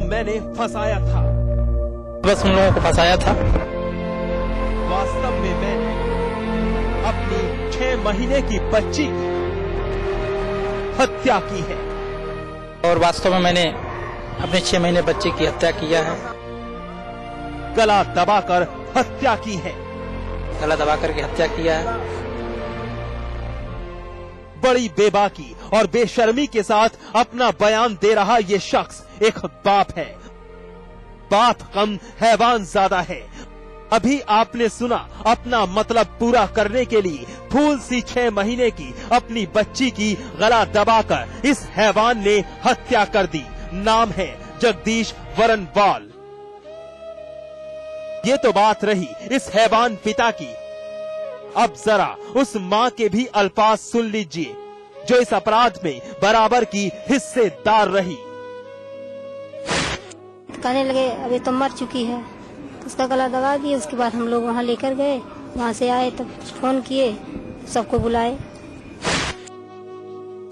मैंने फंसाया था, बस उन लोगों को फंसाया था। वास्तव में मैंने अपनी 6 महीने की बच्ची की हत्या की है। और वास्तव में मैंने अपने 6 महीने बच्चे की हत्या किया है। गला दबाकर हत्या की है। गला दबा करके हत्या किया है। बड़ी बेबाकी और बेशर्मी के साथ अपना बयान दे रहा ये शख्स एक बाप है। बाप कम हैवान ज्यादा है। अभी आपने सुना, अपना मतलब पूरा करने के लिए फूल सी 6 महीने की अपनी बच्ची की गला दबाकर इस हैवान ने हत्या कर दी। नाम है जगदीश वरणवाल। ये तो बात रही इस हैवान पिता की। अब जरा उस मां के भी अल्फाज सुन लीजिए, जो इस अपराध में बराबर की हिस्सेदार रही। कहने लगे अभी तो मर चुकी है, उसका गला दबा दिए। उसके बाद हम लोग वहाँ लेकर गए, वहाँ से आए तब फोन किए, सबको बुलाए।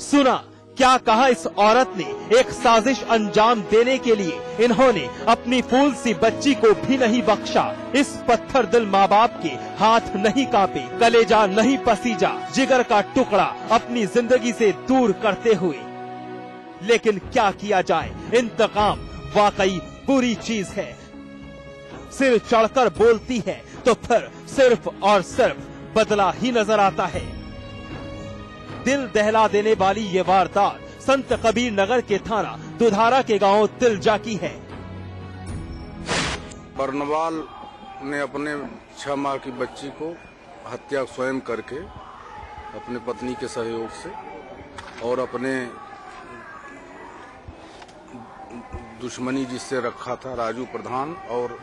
सुना क्या कहा इस औरत ने। एक साजिश अंजाम देने के लिए इन्होंने अपनी फूल सी बच्ची को भी नहीं बख्शा। इस पत्थर दिल माँ बाप के हाथ नहीं कांपे, कलेजा नहीं पसीजा, जिगर का टुकड़ा अपनी जिंदगी से दूर करते हुए। लेकिन क्या किया जाए, इंतकाम वाकई बुरी चीज है। सिर चढ़कर बोलती है तो फिर सिर्फ और सिर्फ बदला ही नजर आता है। दिल दहला देने वाली ये वारदात संत कबीर नगर के थाना दुधारा के गांव तिलजा की है। वरणवाल ने अपने 6 माह की बच्ची को हत्या स्वयं करके अपने पत्नी के सहयोग से और अपने दुश्मनी जिससे रखा था राजू प्रधान और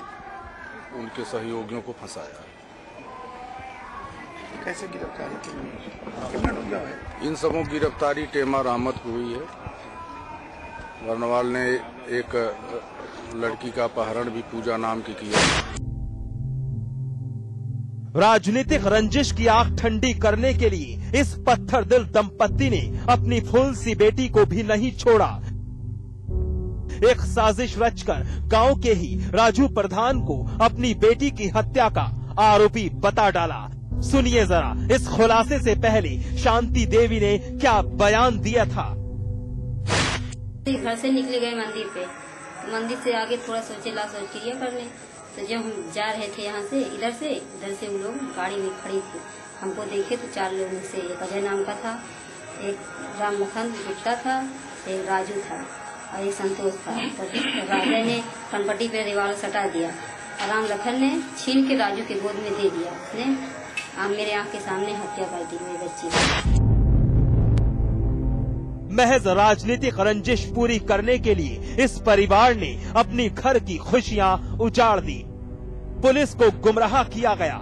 उनके सहयोगियों को फंसाया। कैसे गिरफ्तारी की? इन सबों की गिरफ्तारी टेमा रहमत को हुई है। वरणवाल ने एक लड़की का अपहरण भी पूजा नाम की किया। राजनीतिक रंजिश की आग ठंडी करने के लिए इस पत्थर दिल दंपत्ति ने अपनी फूल सी बेटी को भी नहीं छोड़ा। एक साजिश रचकर गांव के ही राजू प्रधान को अपनी बेटी की हत्या का आरोपी बता डाला। सुनिए जरा इस खुलासे से पहले शांति देवी ने क्या बयान दिया था। घर से निकले गए मंदिर पे, मंदिर से आगे थोड़ा सोचे लाश और क्रिया करने। तो जब हम जा रहे थे यहाँ से इधर से वो लोग गाड़ी में खड़ी थी, हमको देखे तो 4 लोगों में से एक अजय नाम का था, एक राम लखन गुप्ता था, एक राजू था और एक संतोष था। तो राजा ने कनपट्टी पे रिवाल्वर सटा दिया और राम लखन ने छीन के राजू के गोद में दे दिया। उसने मेरे आँख के सामने हत्या कर दी मेरी बच्ची की। महज राजनीतिक रंजिश पूरी करने के लिए इस परिवार ने अपनी घर की खुशियां उजाड़ दी। पुलिस को गुमराह किया गया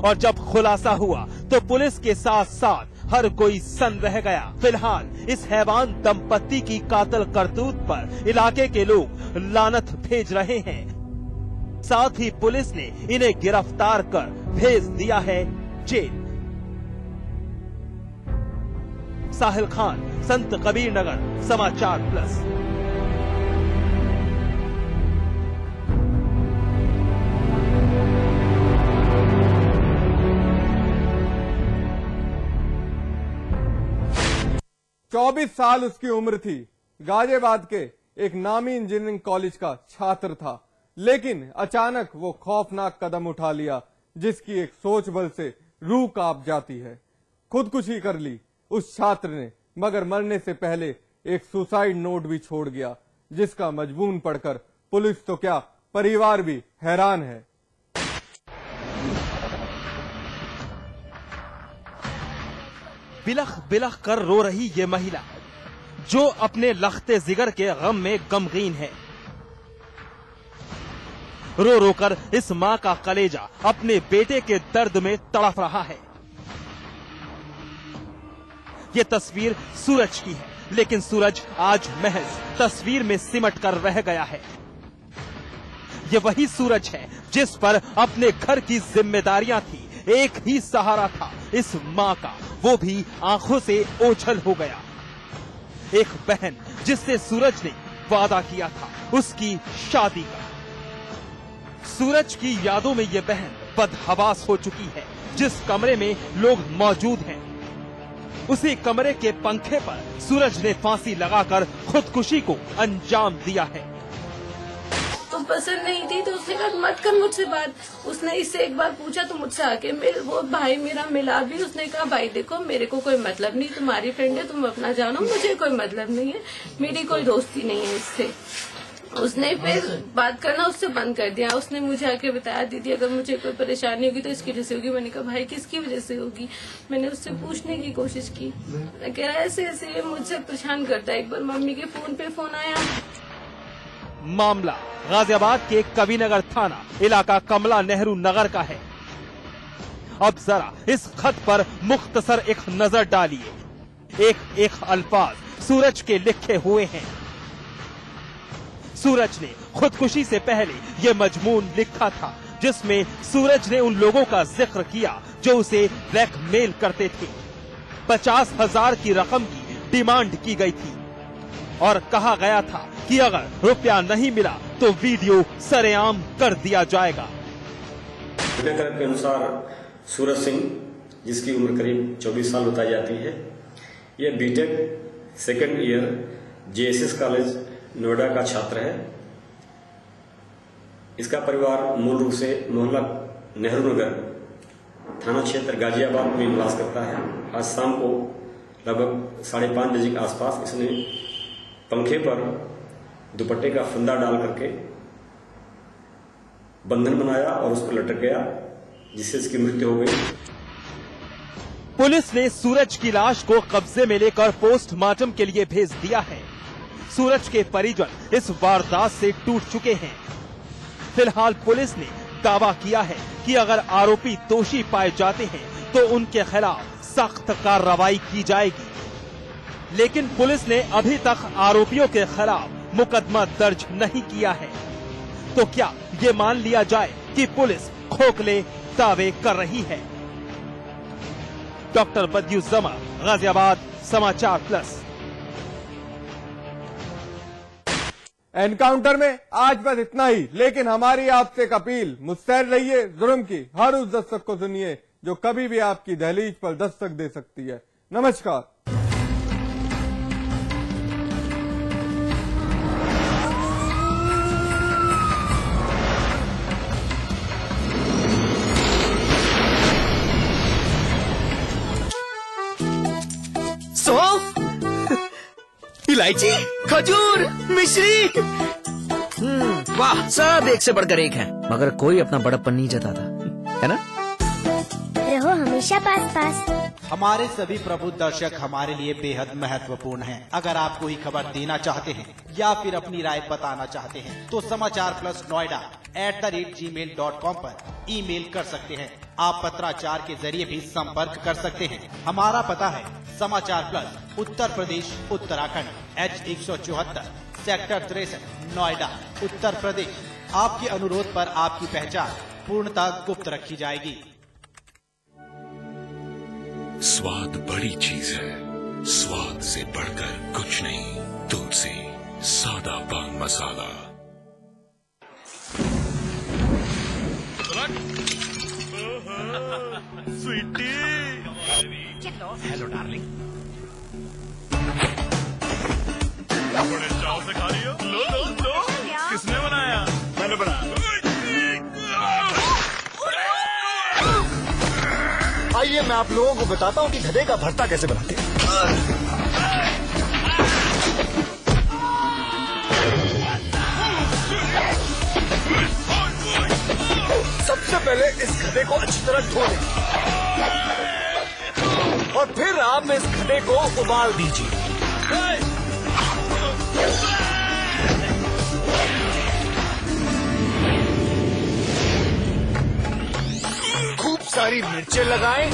और जब खुलासा हुआ तो पुलिस के साथ साथ हर कोई सन रह गया। फिलहाल इस हैवान दंपत्ति की कातिल करतूत पर इलाके के लोग लानत भेज रहे हैं। साथ ही पुलिस ने इन्हें गिरफ्तार कर भेज दिया है जेल। साहिल खान, संत कबीर नगर, समाचार प्लस। चौबीस साल उसकी उम्र थी। गाजियाबाद के एक नामी इंजीनियरिंग कॉलेज का छात्र था, लेकिन अचानक वो खौफनाक कदम उठा लिया जिसकी एक सोच बल से रूह कांप जाती है। खुदकुशी कर ली उस छात्र ने, मगर मरने से पहले एक सुसाइड नोट भी छोड़ गया, जिसका मजमून पढ़कर पुलिस तो क्या परिवार भी हैरान है। बिलख बिलख कर रो रही ये महिला, जो अपने लखते जिगर के गम में गमगीन है। रो रो कर इस मां का कलेजा अपने बेटे के दर्द में तड़प रहा है। ये तस्वीर सूरज की है, लेकिन सूरज आज महज तस्वीर में सिमट कर रह गया है। ये वही सूरज है जिस पर अपने घर की जिम्मेदारियां थी, एक ही सहारा था इस मां का, वो भी आंखों से ओझल हो गया। एक बहन जिससे सूरज ने वादा किया था उसकी शादी का। सूरज की यादों में ये बहन बदहवास हो चुकी है। जिस कमरे में लोग मौजूद हैं, उसी कमरे के पंखे पर सूरज ने फांसी लगाकर खुदकुशी को अंजाम दिया है। तो पसंद नहीं थी तो उसने कहा मत कर मुझसे बात। उसने इससे एक बार पूछा तो मुझसे आके वो भाई मेरा मिला भी। उसने कहा भाई देखो मेरे को कोई मतलब नहीं, तुम्हारी फ्रेंड है, तुम अपना जानो, मुझे कोई मतलब नहीं है, मेरी कोई दोस्ती नहीं है इससे। उसने फिर बात करना उससे बंद कर दिया। उसने मुझे आके बताया दीदी अगर मुझे कोई परेशानी होगी तो इसकी वजह से होगी। मैंने कहा भाई किसकी वजह से होगी। मैंने उससे पूछने की कोशिश की, कह रहा ऐसे ऐसे ये मुझसे परेशान करता है। एक बार मम्मी के फोन पे फोन आया। मामला गाजियाबाद के कविनगर थाना इलाका कमला नेहरू नगर का है। अब जरा इस खत पर मुख्तसर एक नजर डालिए। एक एक अल्फाज सूरज के लिखे हुए हैं। सूरज ने खुदकुशी से पहले यह मजमून लिखा था जिसमें सूरज ने उन लोगों का जिक्र किया जो उसे ब्लैकमेल करते थे। 50,000 की रकम की डिमांड की गई थी और कहा गया था कि अगर रुपया नहीं मिला तो वीडियो सरेआम कर दिया जाएगा। के अनुसार सूरज सिंह, जिसकी उम्र करीब 24 साल बताई जाती है, यह BTech second year JSS college Noida का छात्र है। इसका परिवार मूल रूप से मोहल्ला नेहरू नगर थाना क्षेत्र गाजियाबाद में निवास करता है। आज शाम को लगभग 5:30 बजे के आसपास इसने पंखे पर दुपट्टे का फंदा डाल करके बंधन बनाया और उस पर लटक गया, जिससे इसकी मृत्यु हो गई। पुलिस ने सूरज की लाश को कब्जे में लेकर पोस्टमार्टम के लिए भेज दिया है। सूरज के परिजन इस वारदात से टूट चुके हैं। फिलहाल पुलिस ने दावा किया है कि अगर आरोपी दोषी पाए जाते हैं तो उनके खिलाफ सख्त कार्रवाई की जाएगी। लेकिन पुलिस ने अभी तक आरोपियों के खिलाफ मुकदमा दर्ज नहीं किया है। तो क्या ये मान लिया जाए कि पुलिस खोखले दावे कर रही है? डॉक्टर बदियुज्जमा, गाजियाबाद, समाचार प्लस। एनकाउंटर में आज बस इतना ही, लेकिन हमारी आपसे एक अपील, मुस्तैद रहिए जुर्म की हर उस दस्तक को सुनिए जो कभी भी आपकी दहलीज पर दस्तक दे सकती है। नमस्कार। इलायची, खजूर, मिश्री, वाह, सब एक से बढ़कर एक हैं, मगर कोई अपना बड़प्पन नहीं जताता, है ना? रहो हमेशा पास पास। हमारे सभी प्रबुद्ध दर्शक हमारे लिए बेहद महत्वपूर्ण हैं। अगर आप कोई खबर देना चाहते हैं या फिर अपनी राय बताना चाहते हैं तो समाचार प्लस नोएडा @gmail.com पर ईमेल कर सकते हैं। आप पत्राचार के जरिए भी संपर्क कर सकते हैं। हमारा पता है समाचार plus, Uttar Pradesh, Uttarakhand, H174, sector 63, Noida, Uttar Pradesh. आपके अनुरोध पर आपकी पहचान पूर्णतः गुप्त रखी जाएगी। स्वाद बड़ी चीज है, स्वाद से बढ़कर कुछ नहीं। तुलसी सादा पान मसाला। Sweety, hello darling. बड़े चाव से खा रही हो? लो लो लो। किसने बनाया? मैंने बनाया। आइए मैं आप लोगों को बताता हूँ कि गधे का भरता कैसे बनाते हैं। सबसे पहले इस गधे को अच्छी तरह धो लें और फिर आप इस गधे को उबाल दीजिए। खूब सारी मिर्चें लगाएं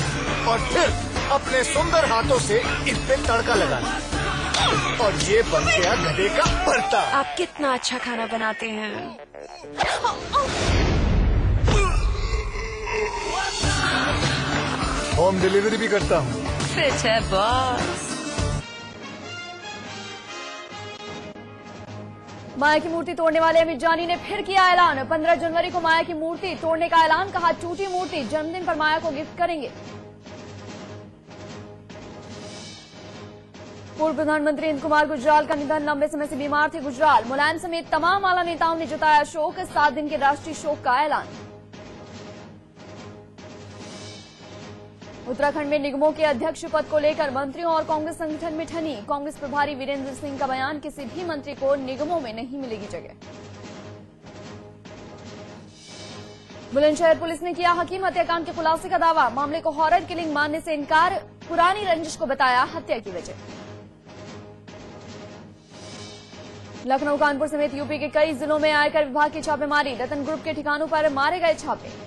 और फिर अपने सुंदर हाथों से इस पे तड़का लगाएं और ये बन गया गधे का भरता। आप कितना अच्छा खाना बनाते हैं। होम डिलीवरी भी करता हूँ। फिट है बॉस। माया की मूर्ति तोड़ने वाले अमित जानी ने फिर किया ऐलान। 15 जनवरी को माया की मूर्ति तोड़ने का ऐलान। कहा, टूटी मूर्ति जन्मदिन पर माया को गिफ्ट करेंगे। पूर्व प्रधानमंत्री इंदु कुमार गुजराल का निधन। लंबे समय से बीमार थे गुजराल। मुलायम समेत तमाम आला नेताओं ने जताया शोक। 7 दिन के राष्ट्रीय शोक का ऐलान। उत्तराखंड में निगमों के अध्यक्ष पद को लेकर मंत्रियों और कांग्रेस संगठन में ठनी। कांग्रेस प्रभारी वीरेंद्र सिंह का बयान, किसी भी मंत्री को निगमों में नहीं मिलेगी जगह। बुलंदशहर पुलिस ने किया हकीम हत्याकांड के खुलासे का दावा। मामले को हॉरर किलिंग मानने से इनकार। पुरानी रंजिश को बताया हत्या की वजह। लखनऊ, कानपुर समेत यूपी के कई जिलों में आयकर विभाग की छापेमारी। रतन ग्रुप के ठिकानों पर मारे गए छापे।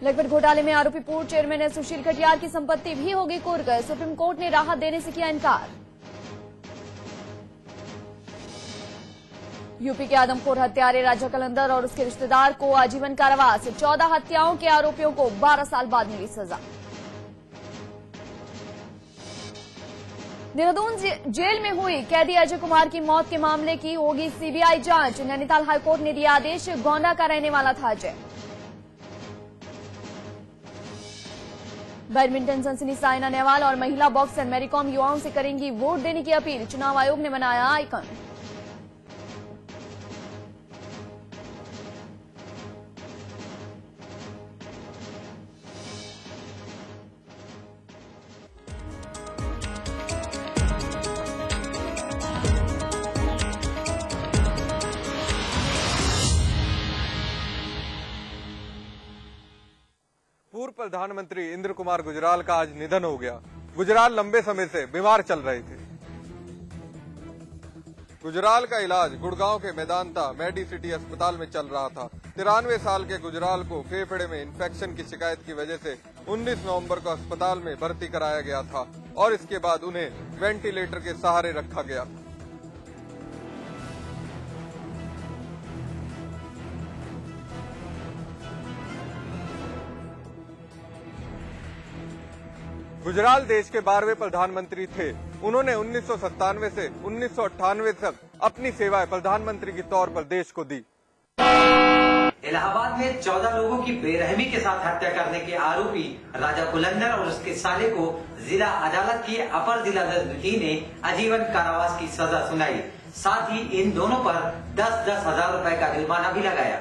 लखपत घोटाले में आरोपी पूर्व चेयरमैन सुशील कटियार की संपत्ति भी होगी कुर्क। सुप्रीम कोर्ट ने राहत देने से किया इनकार। यूपी के आदमखोर हत्यारे राजा कलंदर और उसके रिश्तेदार को आजीवन कारावास। 14 हत्याओं के आरोपियों को 12 साल बाद मिली सजा। देहरादून जेल में हुई कैदी अजय कुमार की मौत के मामले की होगी सीबीआई जांच। नैनीताल हाईकोर्ट ने दिया आदेश। गोंडा का रहने वाला था अजय। बैडमिंटन सनसनी साइना नेहवाल और महिला बॉक्सर मैरीकॉम युवाओं से करेंगी वोट देने की अपील। चुनाव आयोग ने बनाया आइकन। पूर्व प्रधानमंत्री इंद्र कुमार गुजराल का आज निधन हो गया। गुजराल लंबे समय से बीमार चल रहे थे। गुजराल का इलाज गुड़गांव के मेदांता मेडिसिटी अस्पताल में चल रहा था। 93 साल के गुजराल को फेफड़े में इन्फेक्शन की शिकायत की वजह से 19 नवंबर को अस्पताल में भर्ती कराया गया था और इसके बाद उन्हें वेंटिलेटर के सहारे रखा गया। गुजराल देश के 12वें प्रधानमंत्री थे। उन्होंने 1997 से 1998 तक अपनी सेवाएं प्रधानमंत्री के तौर पर देश को दी। इलाहाबाद में 14 लोगों की बेरहमी के साथ हत्या करने के आरोपी राजा कुलंदर और उसके साले को जिला अदालत की अपर जिला जज ने आजीवन कारावास की सजा सुनाई। साथ ही इन दोनों पर 10-10 हजार रुपए का जुर्माना भी लगाया।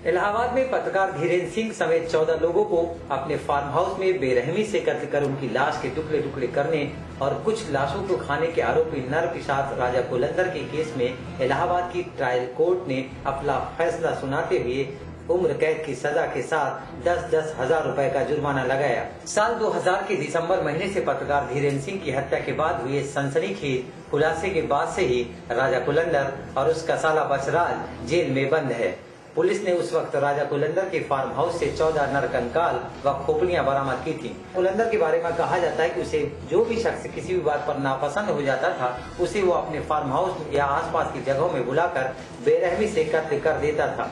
इलाहाबाद में पत्रकार धीरेन्द्र सिंह समेत 14 लोगों को अपने फार्म हाउस में बेरहमी से कत्ल कर उनकी लाश के टुकड़े टुकड़े करने और कुछ लाशों को खाने के आरोपी नरपिशाच राजा कुलंदर के केस में इलाहाबाद की ट्रायल कोर्ट ने अपना फैसला सुनाते हुए उम्र कैद की सजा के साथ 10-10 हजार रुपए का जुर्माना लगाया। साल 2000 के दिसंबर महीने से पत्रकार धीरेन्द्र सिंह की हत्या के बाद हुए सनसनीखेज खुलासे के बाद से ही राजा कुलंदर और उसका साला बचराज जेल में बंद है। पुलिस ने उस वक्त राजा कुलंदर के फार्म हाउस से 14 नरकंकाल व खोपड़ियां बरामद की थी। कुलंदर के बारे में कहा जाता है कि उसे जो भी शख्स किसी भी बात पर नापसंद हो जाता था उसे वो अपने फार्म हाउस या आसपास की जगहों में बुलाकर बेरहमी से कत्ल कर देता था।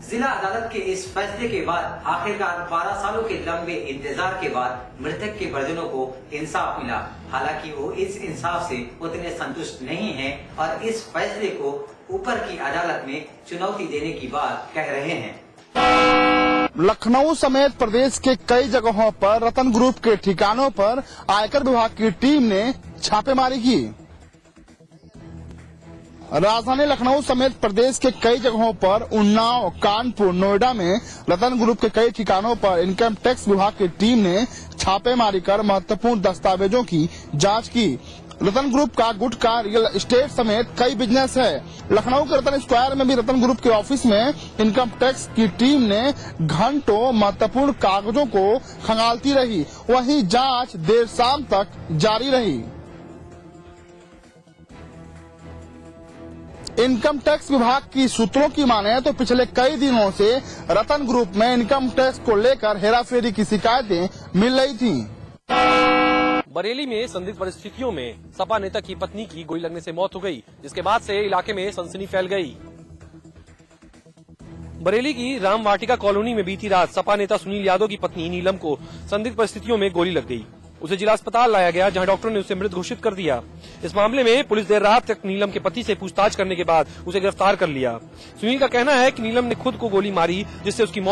जिला अदालत के इस फैसले के बाद आखिरकार 12 सालों के लंबे इंतजार के बाद मृतक के परिजनों को इंसाफ मिला। हालांकि वो इस इंसाफ से उतने संतुष्ट नहीं हैं और इस फैसले को ऊपर की अदालत में चुनौती देने की बात कह रहे हैं। लखनऊ समेत प्रदेश के कई जगहों पर रतन ग्रुप के ठिकानों पर आयकर विभाग की टीम ने छापेमारी की। राजधानी लखनऊ समेत प्रदेश के कई जगहों पर उन्नाव, कानपुर, नोएडा में रतन ग्रुप के कई ठिकानों पर इनकम टैक्स विभाग की टीम ने छापेमारी कर महत्वपूर्ण दस्तावेजों की जांच की। रतन ग्रुप का गुटखा, रियल एस्टेट समेत कई बिजनेस है। लखनऊ के रतन स्क्वायर में भी रतन ग्रुप के ऑफिस में इनकम टैक्स की टीम ने घंटों महत्वपूर्ण कागजों को खंगालती रही। वहीं जांच देर शाम तक जारी रही। इनकम टैक्स विभाग की सूत्रों की माने तो पिछले कई दिनों से रतन ग्रुप में इनकम टैक्स को लेकर हेराफेरी की शिकायतें मिल रही थीं। बरेली में संदिग्ध परिस्थितियों में सपा नेता की पत्नी की गोली लगने से मौत हो गई, जिसके बाद से इलाके में सनसनी फैल गई। बरेली की राम वाटिका कॉलोनी में बीती रात सपा नेता सुनील यादव की पत्नी नीलम को संदिग्ध परिस्थितियों में गोली लग गई। उसे जिला अस्पताल लाया गया, जहां डॉक्टर ने उसे मृत घोषित कर दिया। इस मामले में पुलिस देर रात तक नीलम के पति से पूछताछ करने के बाद उसे गिरफ्तार कर लिया। सुनील का कहना है कि नीलम ने खुद को गोली मारी, जिससे उसकी मौत